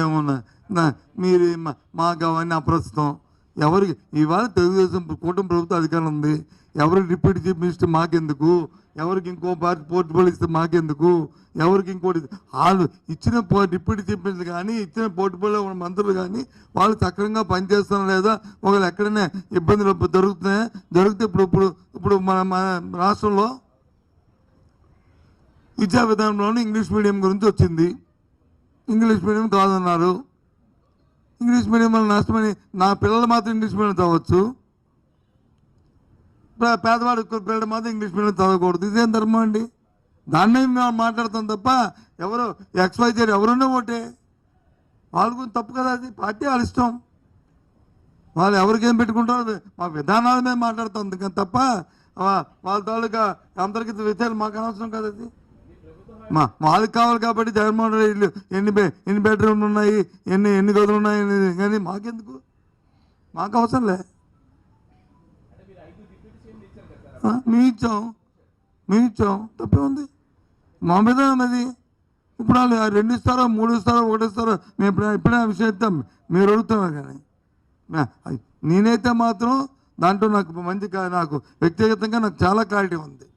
ఏమన్నా మీరు మాకు అవన్నీ అప్రస్తుతం. ఎవరికి ఇవాళ తెలుగుదేశం కూటమి ప్రభుత్వం అధికారం ఉంది, ఎవరికి డిప్యూటీ చీఫ్ మినిస్టర్ మాకెందుకు, ఎవరికి ఇంకో పార్టీ పోర్ట్ఫోలియో ఇస్తే మాకెందుకు, ఎవరికి ఇంకోటి వాళ్ళు ఇచ్చిన డిప్యూటీ చీఫ్ మినిస్టర్ కానీ ఇచ్చిన పోర్ట్ఫోలియో ఉన్న మంత్రులు కానీ వాళ్ళు సక్రమంగా పనిచేస్తారా లేదా, ఒకవేళ ఎక్కడైనా ఇబ్బందులు జరిగితే ఇప్పుడు మన రాష్ట్రంలో విద్యా విధానంలోనే ఇంగ్లీష్ మీడియం గురించి వచ్చింది. ఇంగ్లీష్ మీడియం కాదన్నారు. ఇంగ్లీష్ మీడియం వల్ల నష్టమని నా పిల్లలు మాత్రం ఇంగ్లీష్ మీడియం చదవచ్చు, పేదవాడి పిల్లలు మాత్రం ఇంగ్లీష్ మీడియం చదవకూడదు. ఇదేం ధర్మం అండి? దాన్నే మేము మాట్లాడతాం తప్ప ఎవరు XYZ ఎవరున్నా ఒకటే. వాళ్ళ గురించి తప్పు కదా, అది పార్టీ వాళ్ళ ఇష్టం, వాళ్ళు ఎవరికేం పెట్టుకుంటారో మా విధానాల మీద మాట్లాడుతాం అందుకని తప్ప వాళ్ళ తాలూకా అంతర్గత విషయాలు మాకు అనవసరం కదా. అది వాళ్ళకి కావాలి కాబట్టి జగన్మోహన్ రెడ్డి ఇల్లు ఎన్ని బెడ్రూమ్లు ఉన్నాయి, ఎన్ని గదులు ఉన్నాయి కానీ మాకెందుకు, మాకు అవసరంలే. మేము ఇచ్చాం తప్పే ఉంది, మా మీద అది. ఇప్పుడు వాళ్ళు 2 ఇస్తారో 3 ఇస్తారో 1 ఇస్తారో మేము ఎప్పుడైనా విషయం ఇస్తాం, మీరు అడుగుతున్నారు. కానీ నేనైతే మాత్రం దాంట్లో నాకు వ్యక్తిగతంగా నాకు చాలా క్లారిటీ ఉంది.